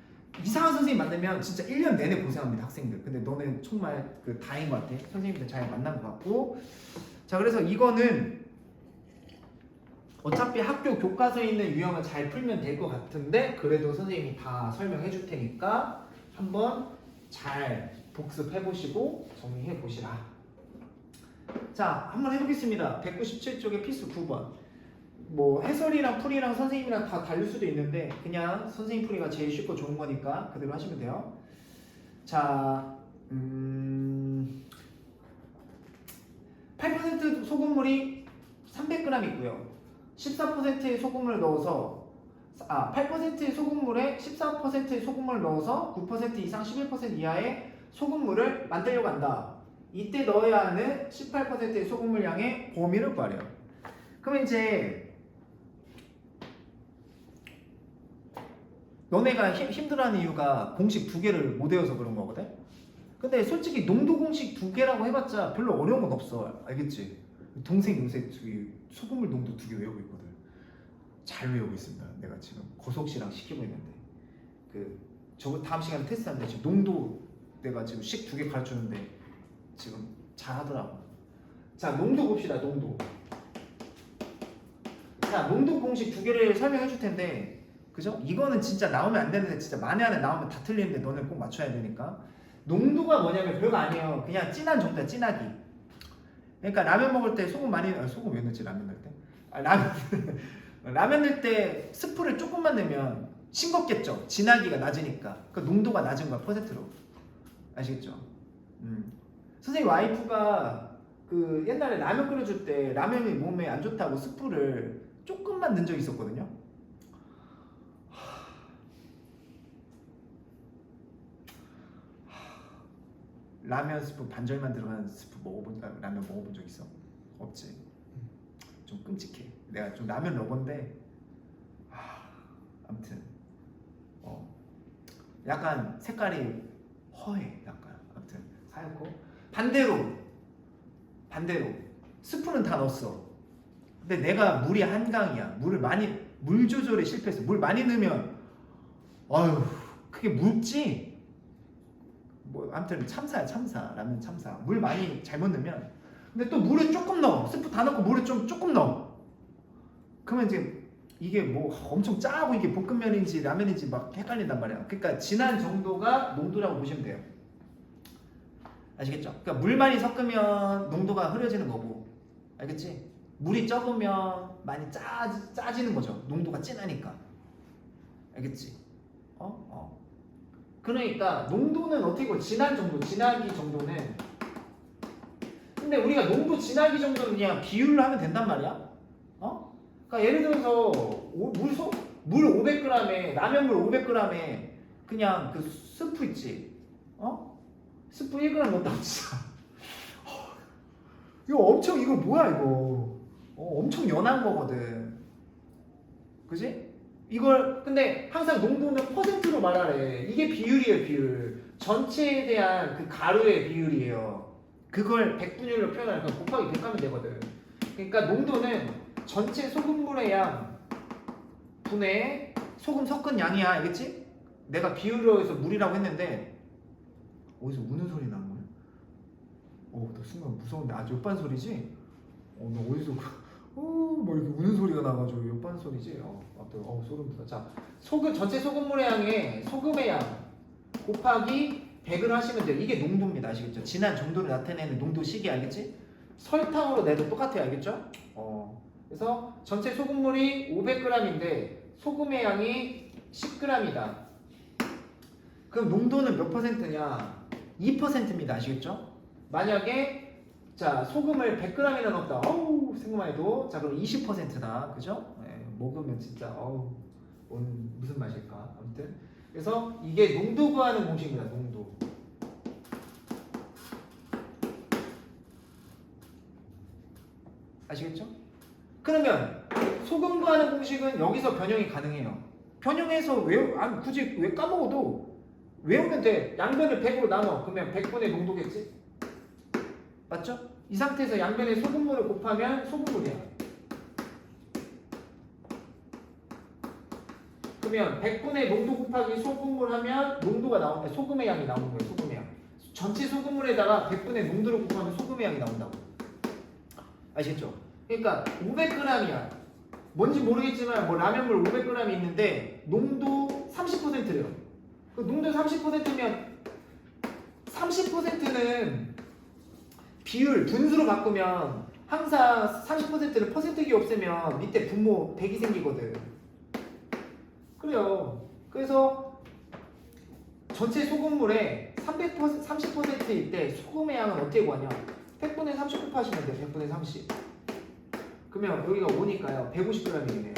이상한 선생님 만나면 진짜 1년 내내 고생합니다. 학생들. 근데 너는 정말 그 다행인 것 같아. 선생님들 잘 만난 것 같고 자 그래서 이거는 어차피 학교 교과서에 있는 유형을 잘 풀면 될 것 같은데 그래도 선생님이 다 설명해 줄 테니까 한번 잘 복습해 보시고 정리해 보시라. 자 한번 해보겠습니다. 197쪽에 필수 9번 뭐 해설이랑 풀이랑 선생님이랑 다 다를 수도 있는데 그냥 선생님 풀이가 제일 쉽고 좋은 거니까 그대로 하시면 돼요. 자 8% 소금물이 300g 있고요. 14%의 소금을 넣어서 8%의 소금물에 14%의 소금을 넣어서 9% 이상 11% 이하의 소금물을 만들려고 한다. 이때 넣어야 하는 18%의 소금물 양의 범위를 구하래요. 그러면 이제 너네가 힘들어하는 이유가 공식 2개를 못 외워서 그런 거거든? 근데 솔직히 농도 공식 2개라고 해봤자 별로 어려운 건 없어. 알겠지? 동생 요새 소금물 농도 2개 외우고 있거든. 잘 외우고 있습니다. 내가 지금 거속시랑 시키고 있는데 저거 다음 시간에 테스트하는데 지금 농도 내가 지금 식 2개 가르쳐주는데 지금 잘하더라고. 자 농도 봅시다. 농도. 자 농도 공식 2개를 설명해 줄 텐데 그죠? 이거는 진짜 나오면 안 되는데 진짜 만에 하나 나오면 다 틀리는데 너는 꼭 맞춰야 되니까. 농도가 뭐냐면 별거 아니에요. 그냥 진한 정도야. 진하기. 그러니까 라면 먹을 때 소금 많이 소금 왜 넣지 라면 넣을 때? 라면 넣을 때 스프를 조금만 넣으면 싱겁겠죠. 진하기가 낮으니까. 그 농도가 낮은 거야. 퍼센트로. 아시겠죠? 선생님 와이프가 그 옛날에 라면 끓여줄 때 라면이 몸에 안 좋다고 스프를 조금만 넣은 적이 있었거든요. 라면 스프 반절만 들어간 스프 라면 먹어본 적 있어? 없지. 좀 끔찍해. 내가 좀 라면 러버인데 아무튼 약간 색깔이 허해. 약간 아무튼 하얗고 반대로 스프는 다 넣었어. 근데 내가 물이 한강이야. 물 조절에 실패했어. 물 많이 넣으면 아유 그게 묽지. 뭐 아무튼 참사야. 라면 참사. 물 많이 잘못 넣으면 근데 또 물을 조금 넣어. 스프 다 넣고 물을 조금 넣어. 그러면 이제 이게 뭐 엄청 짜고 이게 볶음면인지 라면인지 막 헷갈린단 말이야. 그러니까 진한 정도가 농도라고 보시면 돼요. 아시겠죠? 그러니까 물 많이 섞으면 농도가 흐려지는 거고 알겠지? 물이 적으면 많이 짜지는 거죠. 농도가 진하니까. 알겠지? 그러니까 농도는 어떻게 보면 진한 정도, 진하기 정도는 근데 우리가 농도 진하기 정도는 그냥 비율로 하면 된단 말이야. 그러니까 예를 들어서 물 500g에 라면물 500g에 그냥 그 스프 있지. 스프 1g 넣었다고 진짜. 이거 뭐야 이거. 엄청 연한 거거든. 그지? 이걸 근데 항상 농도는 퍼센트로 말하래. 이게 비율이에요. 비율. 전체에 대한 그 가루의 비율이에요. 그걸 100분율로 표현하니까 곱하기 100 하면 되거든. 그러니까 농도는 전체 소금물의 양 분의 소금 섞은 양이야. 알겠지? 내가 비율로 해서 물이라고 했는데 어디서 우는 소리 나는 거야? 나 순간 무서운데 옆반 소리지? 나 어디서 뭐 이렇게 우는 소리가 나가지고 옆반 소리지? 아무튼 소름 돋아. 자, 전체 소금물의 양에 소금의 양 곱하기 100을 하시면 돼요. 이게 농도입니다. 아시겠죠? 진한 정도를 나타내는 농도 식이 알겠지? 설탕으로 내도 똑같아요. 알겠죠? 그래서 전체 소금물이 500g인데 소금의 양이 10g이다. 그럼 농도는 몇 퍼센트냐? 2%입니다. 아시겠죠? 만약에 자 소금을 100g이나 넣었다. 어우 생각만 해도 자 그럼 20%다. 그죠? 네, 먹으면 진짜 어우 무슨 맛일까? 아무튼 그래서 이게 농도 구하는 공식입니다. 농도. 아시겠죠? 그러면 소금 구하는 공식은 여기서 변형이 가능해요. 변형해서 굳이 왜 까먹어도 외우면 돼. 양변을 100으로 나눠. 그러면 100분의 농도겠지? 맞죠? 이 상태에서 양변에 소금물을 곱하면 소금물이야. 그러면 100분의 농도 곱하기 소금물 하면 농도가 나오는데 소금의 양이 나오는 거예요. 소금의 양. 전체 소금물에다가 100분의 농도를 곱하면 소금의 양이 나온다고. 아시겠죠? 그러니까 500g이야. 뭔지 모르겠지만 뭐 라면물 500g이 있는데 농도 30%래요. 그 농도 30%면 30%는 비율 분수로 바꾸면 항상 30%를 퍼센트기 없애면 밑에 분모 100이 생기거든. 그래요. 그래서 전체 소금물의 30%일 때 소금의 양은 어떻게 구하냐? 100분의 30 곱하시면 돼요. 100분의 30. 그러면 여기가 5니까요. 150g이네요.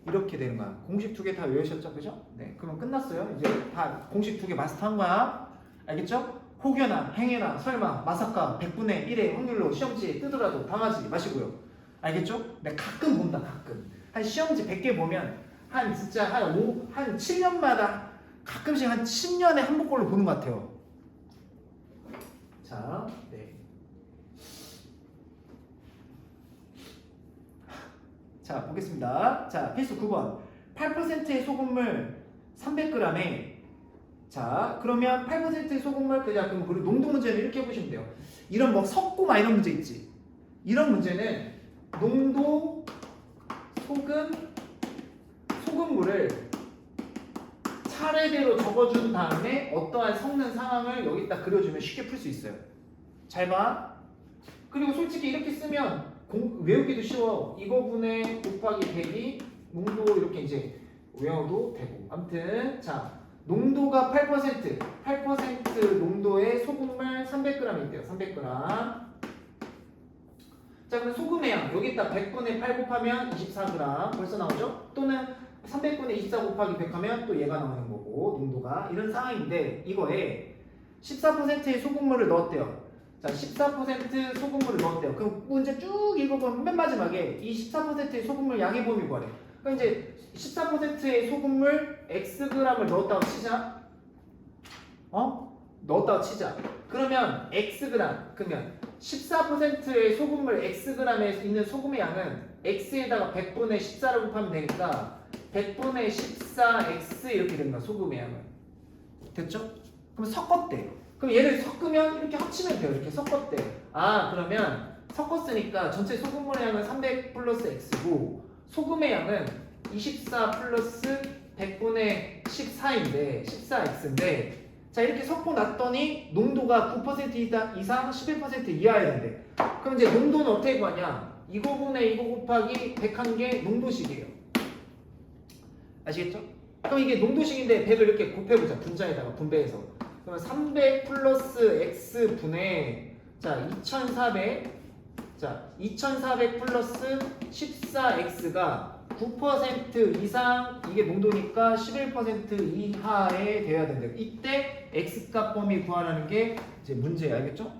이렇게 되는 거야. 공식 두 개 다 외우셨죠? 그죠? 네. 그러면 끝났어요. 이제 다 공식 두 개 마스터한 거야. 알겠죠? 혹여나, 행여나, 설마, 마사카 100분의 1의 확률로 시험지에 뜨더라도 당하지 마시고요. 알겠죠? 네, 가끔 본다, 가끔. 한 시험지 100개 보면 한 7년마다 가끔씩 한 10년에 한 번꼴로 보는 것 같아요. 자, 네. 자, 보겠습니다. 자, 필수 9번. 8%의 소금물 300g에 자, 그러면 8%의 소금물 그럼 그리고 농도 문제는 이렇게 해보시면 돼요. 이런 뭐 섞고 막 이런 문제 있지. 이런 문제는 농도 소금물을 차례대로 적어준 다음에 어떠한 섞는 상황을 여기다 그려주면 쉽게 풀 수 있어요. 잘 봐. 그리고 솔직히 이렇게 쓰면 외우기도 쉬워. 이거분의 곱하기 100이 농도 이렇게 이제 외워도 되고. 아무튼 자 농도가 8% 농도의 소금물 300g 있대요. 300g. 자 그럼 소금의 양 여기다 100분의 8 곱하면 24g 벌써 나오죠? 또는 300분의 24 곱하기 100 하면 또 얘가 나오는 거고 농도가 이런 상황인데 이거에 14%의 소금물을 넣었대요. 자 14% 소금물을 넣었대요. 그럼 문제 쭉 읽어보면 맨 마지막에 이 14%의 소금물 양의 범위 구하래. 그럼 이제 14%의 소금물 xg을 넣었다고 치자. 넣었다고 치자. 그러면 xg 그러면 14%의 소금물 xg에 있는 소금의 양은 x에다가 100분의 14를 곱하면 되니까 100분의 14x 이렇게 되는 거야. 소금의 양은. 됐죠? 그럼 섞었대. 그럼 얘를 섞으면 이렇게 합치면 돼요. 이렇게 섞었대. 그러면 섞었으니까 전체 소금물의 양은 300 플러스 x고 소금의 양은 24 플러스 100분의 14인데 14x인데 자 이렇게 섞고 났더니 농도가 9% 이상 11% 이하여야 된대. 그럼 이제 농도는 어떻게 구하냐? 이거분의 이거 곱하기 100한 게 농도식이에요. 아시겠죠? 그럼 이게 농도식인데 100을 이렇게 곱해보자. 분자에다가 분배해서. 그러면 300 플러스 x분의 자 2400 자 2400 플러스 14x가 9% 이상 이게 농도니까 11% 이하에 돼야 된대요. 이때 x값 범위 구하라는 게 이제 문제예요. 알겠죠?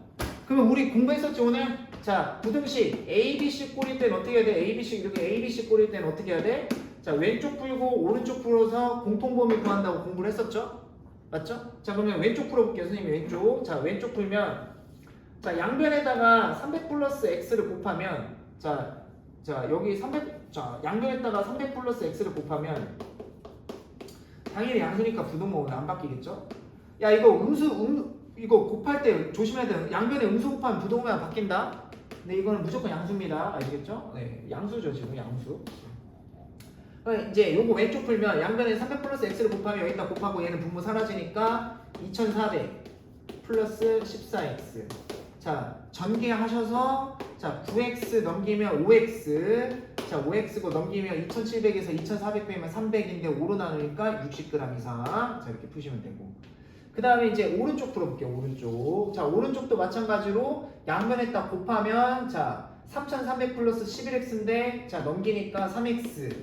그러면 우리 공부했었지 오늘? 자 부등식 ABC 꼴일 때는 어떻게 해야 돼? ABC 이렇게 ABC 꼴일 때는 어떻게 해야 돼? 자 왼쪽 풀고 오른쪽 풀어서 공통 범위 구한다고 공부를 했었죠? 맞죠? 자 그러면 왼쪽 풀어볼게요. 선생님 왼쪽. 자 왼쪽 풀면 자 양변에다가 300 플러스 x를 곱하면 자 여기 300 자 양변에다가 300 플러스 x를 곱하면 당연히 양수니까 부등목은 안 바뀌겠죠? 야 이거 이거 곱할 때 조심해야 돼요. 양변에 음수 곱하면 부등목만 바뀐다. 근데 이거는 무조건 양수입니다. 아시겠죠? 네 양수죠 지금 양수. 이제 요거 왼쪽 풀면 양변에 300 플러스 x를 곱하면 여기다 곱하고 얘는 분모 사라지니까 2400 플러스 14x 자 전개하셔서 자 9x 넘기면 5x 자 5x고 넘기면 2700에서 2400 빼면 300인데 5로 나누니까 60g 이상 자 이렇게 푸시면 되고 그 다음에 이제 오른쪽 풀어볼게요. 오른쪽 자 오른쪽도 마찬가지로 양면에다 곱하면 자 3300 플러스 11x인데 자 넘기니까 3x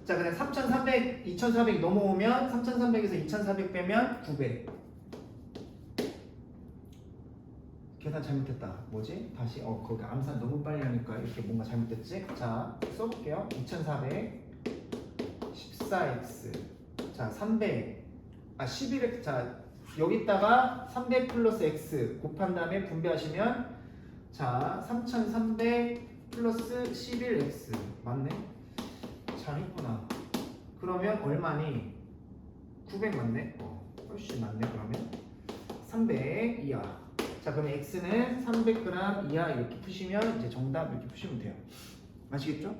자 그냥 3300 2400 넘어오면 3300에서 2400 빼면 900 계산 잘못했다. 뭐지? 다시 거기 암산 너무 빨리 하니까 이렇게 뭔가 잘못됐지? 자 써볼게요. 2400 14x 자 300 11x 자 여기다가 300 플러스 x 곱한 다음에 분배하시면 자 3300 플러스 11x 맞네? 잘했구나. 그러면 얼마니? 900 맞네? 훨씬 맞네. 그러면 300 이하 자 그럼 x는 300g 이하 이렇게 푸시면 이제 정답 이렇게 푸시면 돼요. 아시겠죠?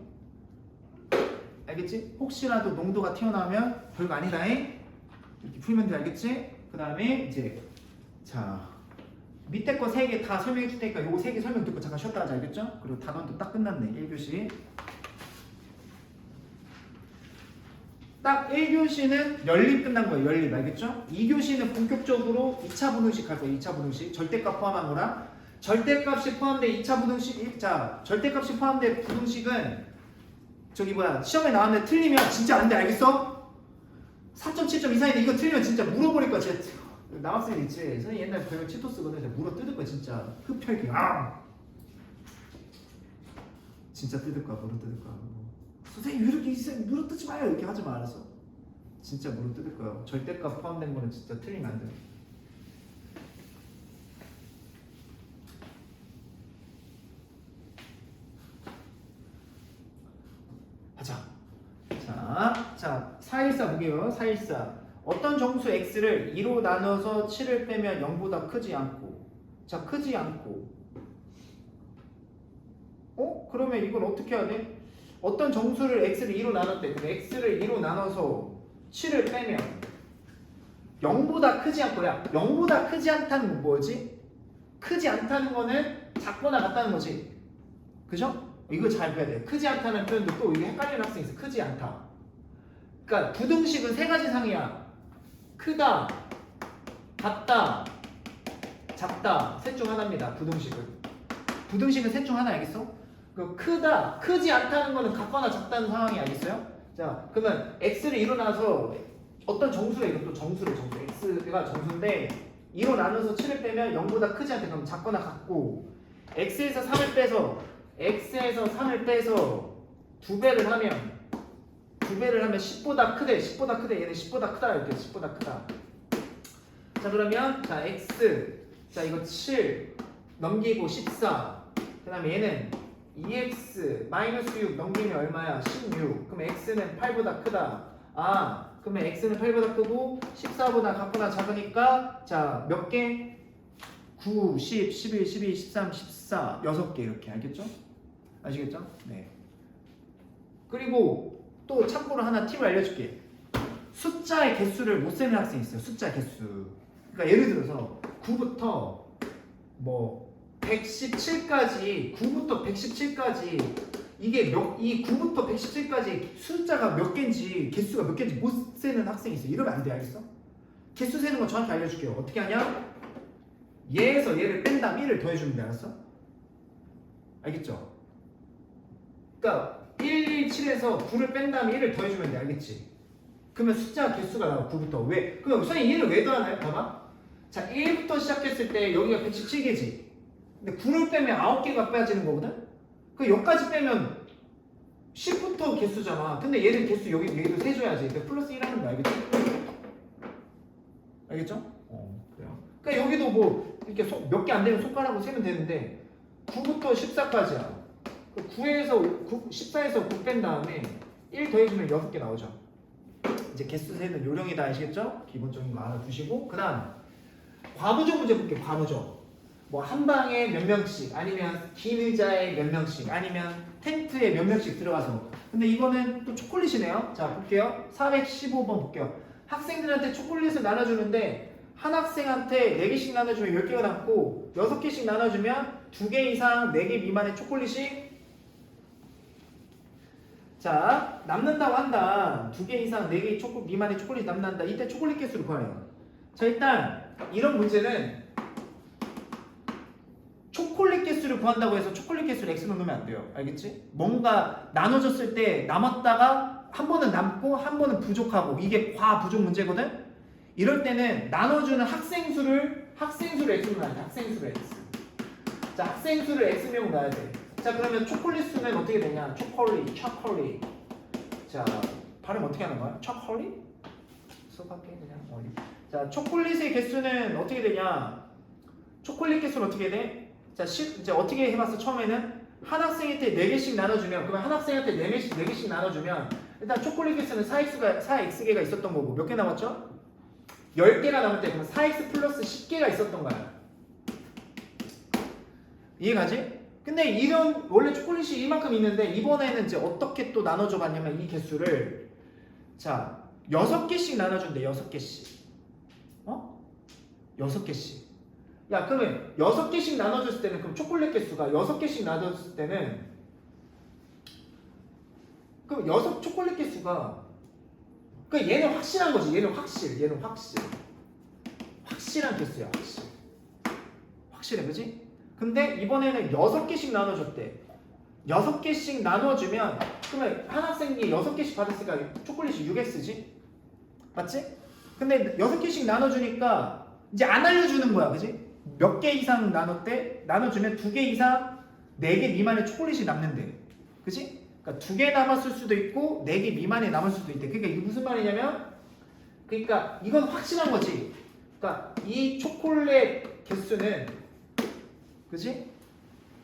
알겠지? 혹시라도 농도가 튀어나오면 별거 아니다잉 이렇게 풀면 돼. 알겠지? 그 다음에 이제 자 밑에 거 3개 다 설명해 줄 테니까 요거 3개 설명 듣고 잠깐 쉬었다 하자. 알겠죠? 그리고 단원도 딱 끝났네. 1교시 딱 1교시는 연립 끝난 거예요. 연립 알겠죠? 2교시는 본격적으로 2차 부등식 할 거예요. 2차 부등식 절대값 포함한 거랑 절대값이 포함된 2차 부등식 자 절대값이 포함된 부등식은 저기 뭐야 시험에 나왔는데 틀리면 진짜 안 돼. 알겠어? 4.7점 이상인데 이거 틀리면 진짜 물어버릴 거야. 진짜 남학생이 있지. 선생님 옛날에 배운 치토스거든. 물어 뜯을 거야 진짜. 흡혈귀. 진짜 뜯을 거야. 물어 뜯을 거야. 선생님 이렇게 물어 뜯지 마요. 이렇게 하지 마. 알았어? 진짜 물어 뜯을 거야. 절대값 포함된 거는 진짜 틀리면 안 돼. 자, 414 보게요. 414. 어떤 정수 x를 2로 나눠서 7을 빼면 0보다 크지 않고 자, 크지 않고 그러면 이건 어떻게 해야 돼? 어떤 정수를 x를 2로 나눴대. 그럼 x를 2로 나눠서 7을 빼면 0보다 크지 않고 야 0보다 크지 않다는 건 뭐지? 크지 않다는 거는 작거나 같다는 거지. 그죠? 이거 잘 봐야 돼. 크지 않다는 표현도 또 이게 헷갈리는 학생이 있어. 크지 않다. 그러니까 부등식은 세 가지 상이야. 크다, 같다, 작다. 셋 중 하나입니다. 부등식은 셋 중 하나. 알겠어? 그 크다, 크지 않다는 거는 같거나 작다는 상황이 알겠어요? 자, 그러면 x를 2로 나눠서 어떤 정수래. 이것도 정수 x가 정수인데 2로 나눠서 7을 빼면 0보다 크지 않대. 그럼 작거나 같고 x에서 3을 빼서 2배를 하면 10보다 크대. 얘는 10보다 크다. 이렇게 10보다 크다. 자 그러면 자 x 자 이거 7 넘기고 14 그 다음에 얘는 2x 마이너스 6 넘기면 얼마야? 16. 그럼 x는 8보다 크다. 그러면 x는 8보다 크고 14보다 같거나 작으니까 자 몇 개? 9, 10, 11, 12, 13, 14 6개 이렇게. 알겠죠? 아시겠죠? 네. 그리고 또 참고로 하나 팁을 알려줄게. 숫자의 개수를 못 세는 학생이 있어요. 숫자 개수. 그러니까 예를 들어서 9부터 뭐 117까지 9부터 117까지 이게 이 9부터 117까지 숫자가 몇 개인지 개수가 몇 개인지 못 세는 학생이 있어요. 이러면 안 돼. 알겠어? 개수 세는 거 정확히 알려줄게요. 어떻게 하냐? 얘에서 얘를 뺀 다음 1을 더해주면 돼. 알았어? 알겠죠? 그러니까 117에서 9를 뺀 다음에 1을 더해주면 돼. 알겠지? 그러면 숫자 개수가 나와. 9부터. 왜? 그럼 선생님 1을 왜 더하나요? 봐봐. 자 1부터 시작했을 때 여기가 117개지. 근데 9를 빼면 9개가 빼지는 거거든? 그 여기까지 빼면 10부터 개수잖아. 근데 얘는 개수 여기도 세줘야지. 근데 플러스 1 하는 거 알겠지? 알겠죠? 그래요. 그러니까 여기도 뭐 이렇게 몇 개 안 되면 손가락으로 세면 되는데 9부터 14까지야. 14에서 9 뺀 다음에 1 더해주면 6개 나오죠. 이제 개수 세는 요령이다. 아시겠죠? 기본적인 거 알아두시고 그 다음 과부정 문제 볼게요. 과부정. 뭐 한 방에 몇 명씩 아니면 긴 의자에 몇 명씩 아니면 텐트에 몇 명씩 들어가서. 근데 이거는 또 초콜릿이네요. 자 볼게요. 415번 볼게요. 학생들한테 초콜릿을 나눠주는데 한 학생한테 4개씩 나눠주면 10개가 남고 6개씩 나눠주면 2개 이상 4개 미만의 초콜릿이 자 남는다고 한다. 2개 이상 4개 미만의 초콜릿이 남는다. 이때 초콜릿 개수를 구하래요. 자 일단 이런 문제는 초콜릿 개수를 구한다고 해서 초콜릿 개수를 x로 넣으면 안 돼요. 알겠지? 뭔가 나눠줬을 때 남았다가 한 번은 남고 한 번은 부족하고 이게 과부족 문제거든? 이럴 때는 나눠주는 학생 수를 x로 놔야 돼. 학생 수를 x. 자 학생 수를 x명으로 놔야 돼. 자 그러면 초콜릿 수는 어떻게 되냐? 초콜릿. 자 발음 어떻게 하는 거야? 초콜릿? 수학해 그냥 어리. 자 초콜릿의 개수는 어떻게 되냐? 초콜릿 개수는 어떻게 돼? 자, 이제 어떻게 해봤어? 처음에는 한 학생한테 4개씩 나눠주면, 그러면 한 학생한테 4개씩 나눠주면, 일단 초콜릿 개수는 4x개가 있었던 거고, 몇 개 남았죠? 10개가 남았대. 그럼 4x 플러스 10개가 있었던 거야. 이해가지? 근데 이런, 원래 초콜릿이 이만큼 있는데, 이번에는 이제 어떻게 또 나눠줘 봤냐면, 이 개수를, 자, 6개씩 나눠준대, 6개씩. 6개씩. 야 그러면 6개씩 나눠줬을 때는 그럼 초콜릿 개수가 6개씩 나눠줬을 때는 그럼 초콜릿 개수가 그러니까 얘는 확실한 거지. 얘는 확실한 개수야. 확실해 그지? 근데 이번에는 6개씩 나눠줬대. 6개씩 나눠주면 그러면 한 학생이 6개씩 받았으니까 초콜릿이 6x지? 맞지? 근데 6개씩 나눠주니까 이제 안 알려주는 거야 그지? 몇 개 이상 나눠주면 2개 이상 4개 미만의 초콜릿이 남는데 그치? 그러니까 2개 남았을 수도 있고 4개 미만에 남을 수도 있대. 그러니까 이게 무슨 말이냐면 그러니까 이건 확실한 거지. 그러니까 이 초콜릿 개수는 그치?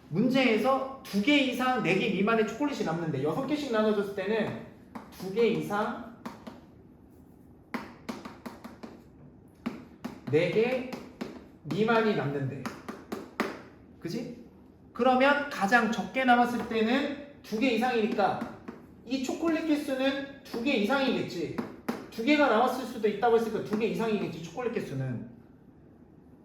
문제에서 2개 이상 4개 미만의 초콜릿이 남는데 6개씩 나눠줬을 때는 2개 이상 4개 미만이 남는데 그지? 그러면 가장 적게 남았을 때는 2개 이상이니까 이 초콜릿 개수는 2개 이상이겠지. 2개가 남았을 수도 있다고 했으니까 2개 이상이겠지 초콜릿 개수는.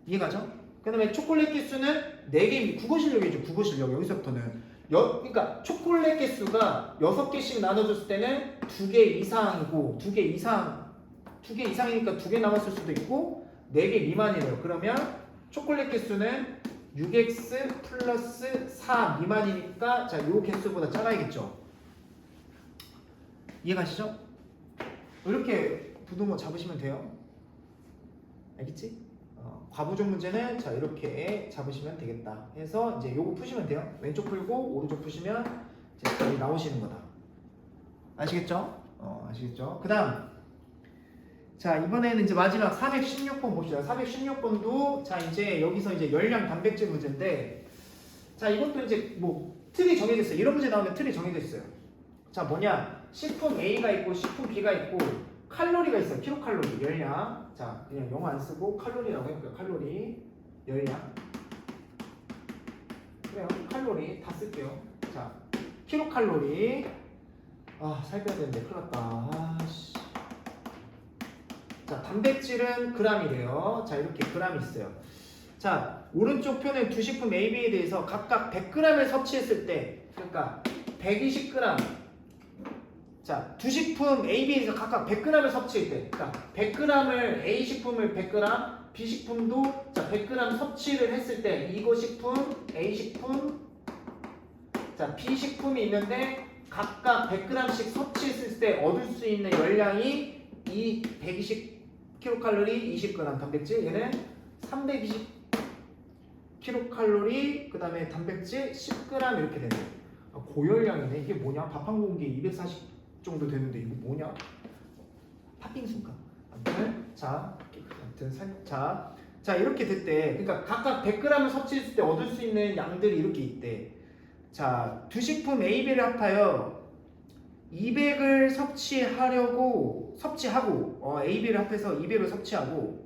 이해가죠? 그 다음에 초콜릿 개수는 4개 국어 실력이죠. 국어 실력 여기서부터는 그러니까 초콜릿 개수가 6개씩 나눠줬을 때는 2개 이상이고 2개 이상이니까 2개 남았을 수도 있고 4개 미만이래요. 그러면 초콜릿 개수는 6x 플러스 4 미만이니까 자, 요 개수보다 작아야겠죠. 이해가시죠? 이렇게 부등호 잡으시면 돼요. 알겠지? 과부족 문제는 자 이렇게 잡으시면 되겠다. 해서 이제 요거 푸시면 돼요. 왼쪽 풀고 오른쪽 푸시면 이제 답이 나오시는 거다. 아시겠죠? 아시겠죠? 그 다음 자 이번에는 이제 마지막 416번 봅시다. 416번도 자 이제 여기서 이제 열량 단백질 문제인데 자 이것도 이제 뭐 틀이 정해졌어요. 이런 문제 나오면 틀이 정해졌어요. 자 뭐냐 식품 A가 있고 식품 B가 있고 칼로리가 있어요. 킬로칼로리 열량. 자 그냥 영어 안 쓰고 칼로리라고 해볼게요. 칼로리 열량. 그래요. 칼로리 다 쓸게요. 자 킬로칼로리. 살 빼야 되는데 큰일 났다. 아씨. 자, 단백질은 g이래요. 자, 이렇게 g이 있어요. 자, 오른쪽 표는 두 식품 A, B에 대해서 각각 100g을 섭취했을 때, 그러니까 120g. 자, 두 식품 A, B에서 각각 100g을 섭취할 때, 그러니까 100g을 A 식품을 100g, B 식품도 자 100g 섭취를 했을 때, 이거 식품, A 식품, 자 B 식품이 있는데 각각 100g씩 섭취했을 때 얻을 수 있는 열량이 이 120kcal 20g 단백질, 얘는 320kcal 그 다음에 단백질 10g 이렇게 되네. 고열량이네. 이게 뭐냐? 밥 한 공기에 240 정도 되는데 이거 뭐냐? 팥빙수인가? 아무튼 자 이렇게 됐대. 그러니까 각각 100g을 섭취했을 때 얻을 수 있는 양들이 이렇게 있대. 자, 두 식품 A, B를 합하여 200을 섭취하고 A, B를 합해서 200을 섭취하고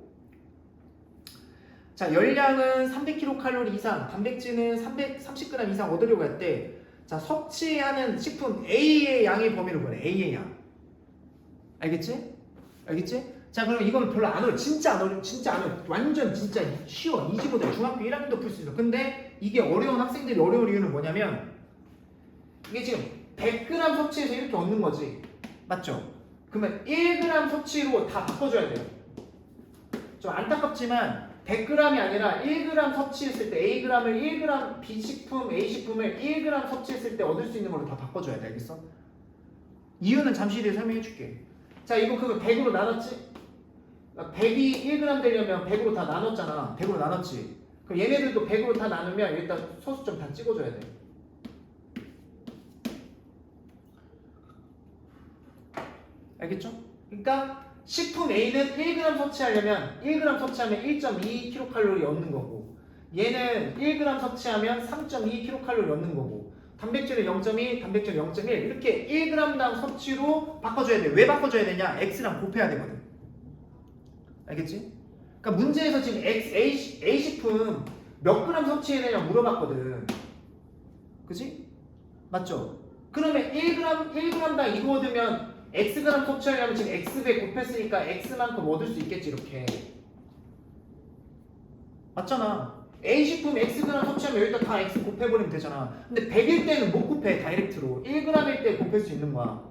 자 열량은 300kcal 이상, 단백질은 330g 이상 얻으려고 할 때 자 섭취하는 식품 A의 양의 범위를 보내. A의 양. 알겠지? 자 그럼 이거는 별로 안 어려. 진짜 안 어려. 진짜 안 어려. 완전 진짜 쉬워. 이지보다 중학교 1학년도 풀 수 있어. 근데 이게 어려운 학생들이 어려운 이유는 뭐냐면 이게 지금 100g 섭취해서 이렇게 얻는 거지. 맞죠? 그러면 1g 섭취로 다 바꿔줘야 돼요. 좀 안타깝지만 100g이 아니라 1g 섭취했을 때 Ag을 1g B식품, A식품을 1g 섭취했을 때 얻을 수 있는 걸로 다 바꿔줘야 돼. 알겠어? 이유는 잠시 뒤에 설명해 줄게. 자 이거 그러면 100으로 나눴지? 100이 1g 되려면 100으로 다 나눴잖아. 100으로 나눴지? 그럼 얘네들도 100으로 다 나누면 일단 소수점 다 찍어줘야 돼. 알겠죠? 그러니까 식품 A는 1g 섭취하려면 1g 섭취하면 1.2kcal 얻는 거고 얘는 1g 섭취하면 3.2kcal 얻는 거고 단백질은 0.2, 단백질 0.1 이렇게 1g당 섭취로 바꿔줘야 돼. 왜 바꿔줘야 되냐? X랑 곱해야 되거든. 알겠지? 그러니까 문제에서 지금 A식품 몇 그램 섭취해야 되냐 물어봤거든. 그치? 맞죠? 그러면 1g당 이거 얻으면 Xg 섭취하려면 지금 X배 곱했으니까 X만큼 얻을 수 있겠지 이렇게. 맞잖아. A식품 Xg 섭취하면 여기다 다 X 곱해버리면 되잖아. 근데 100일 때는 못 곱해 다이렉트로. 1g일 때 곱할 수 있는 거야.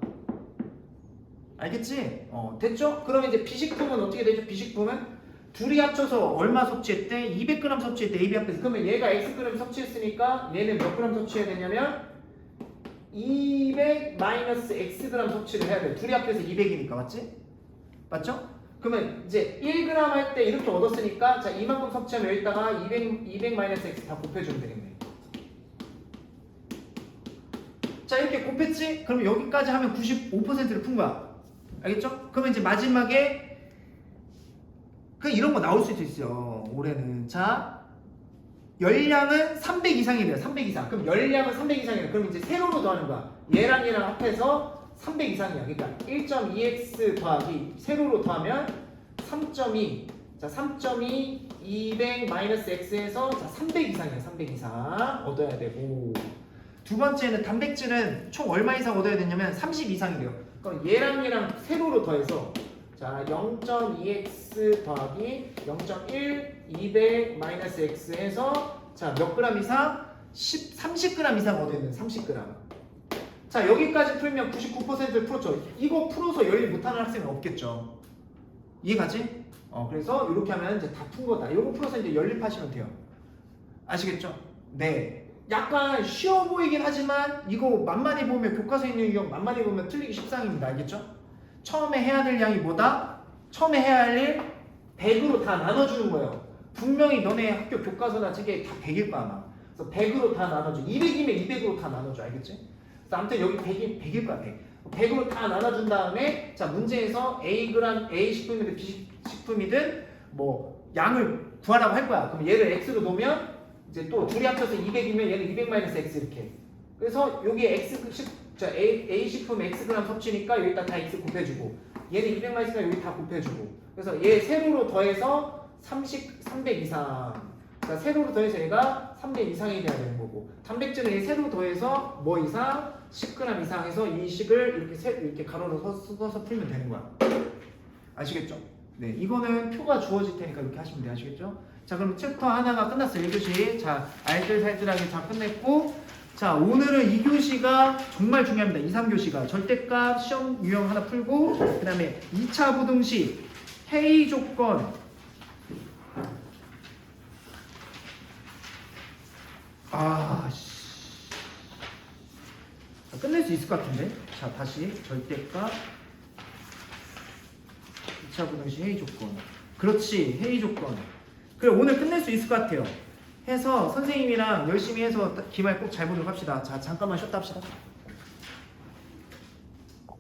알겠지? 됐죠? 그러면 이제 B식품은 어떻게 되죠? B식품은 둘이 합쳐서 얼마 섭취했대? 200g 섭취했대. AB 합해서. 그러면 얘가 Xg 섭취했으니까 얘는 몇 g 섭취해야 되냐면 200 마이너스 Xg 섭취를 해야 돼. 둘이 합해서 200이니까 맞지? 맞죠? 그러면 이제 1g 할 때 이렇게 얻었으니까 자 이만큼 섭취하면 여기다가 200 마이너스 X 다 곱해주면 되겠네. 자 이렇게 곱했지? 그럼 여기까지 하면 95%를 푼 거야. 알겠죠? 그러면 이제 마지막에 그 이런 거 나올 수도 있어요. 올해는 자 열량은 300 이상이래요. 300 이상. 그럼 열량은 300 이상이래요. 그럼 이제 세로로 더하는 거야. 얘랑 얘랑 합해서 300 이상이야. 그러니까 1.2x 더하기 세로로 더하면 3.2. 자 3.2 200 마이너스 x에서 자 300 이상이야. 300 이상 얻어야 되고 두 번째는 단백질은 총 얼마 이상 얻어야 되냐면 30 이상이래요. 그럼 얘랑 얘랑 세로로 더해서 자 0.2x 더하기 0.1 200 마이너스 x 해서 자 몇 그램 이상? 30g 이상 얻어야 되는 30g. 자 여기까지 풀면 99%를 풀었죠. 이거 풀어서 열일 못하는 학생은 없겠죠. 이해가지? 그래서 이렇게 하면 이제 다 푼 거다. 이거 풀어서 이제 연립하시면 돼요. 아시겠죠? 네. 약간 쉬워 보이긴 하지만 이거 만만히 보면 교과서에 있는 유형 만만히 보면 틀리기 십상입니다. 알겠죠? 처음에 해야 될 양이 뭐다? 처음에 해야 할 일 100으로 다 나눠주는 거예요. 분명히 너네 학교 교과서나 책에 다 100일 거야 아마. 그래서 100으로 다 나눠줘. 200이면 200으로 다 나눠줘. 알겠지? 그래서 아무튼 여기 100일 거야 100. 100으로 다 나눠준 다음에 자 문제에서 A 식품이든 B 식품이든 뭐 양을 구하라고 할 거야. 그럼 얘를 X로 놓으면 이제 또 둘이 합쳐서 200이면 얘는 200 마이너스 X 이렇게. 그래서 여기에 A 식품 Xg 섭취니까 여기다 다 X 곱해주고 얘는 200 마이너스가 여기 다 곱해주고 그래서 얘 세로로 더해서 300 이상. 그러니까 세로로 더해서 얘가 300 이상이 돼야 되는 거고 단백질은 얘 세로 더해서 뭐 이상 10g 이상 해서 이 식을 이렇게 가로로 써서 풀면 되는 거야. 아시겠죠? 네, 이거는 표가 주어질 테니까 이렇게 하시면 돼요. 아시겠죠? 자, 그럼 챕터 하나가 끝났어요. 1교시. 자, 알뜰살뜰하게 다 끝냈고 자, 오늘은 2교시가 정말 중요합니다. 2, 3교시가 절대값 시험 유형 하나 풀고 그 다음에 2차 부등식 해이 조건 끝낼 수 있을 것 같은데. 자, 다시 절대값 2차 부등식 해이 조건. 그렇지, 해이 조건. 그래, 오늘 끝낼 수 있을 것 같아요. 해서 선생님이랑 열심히 해서 기말 꼭 잘 보도록 합시다. 자, 잠깐만 쉬었다 합시다.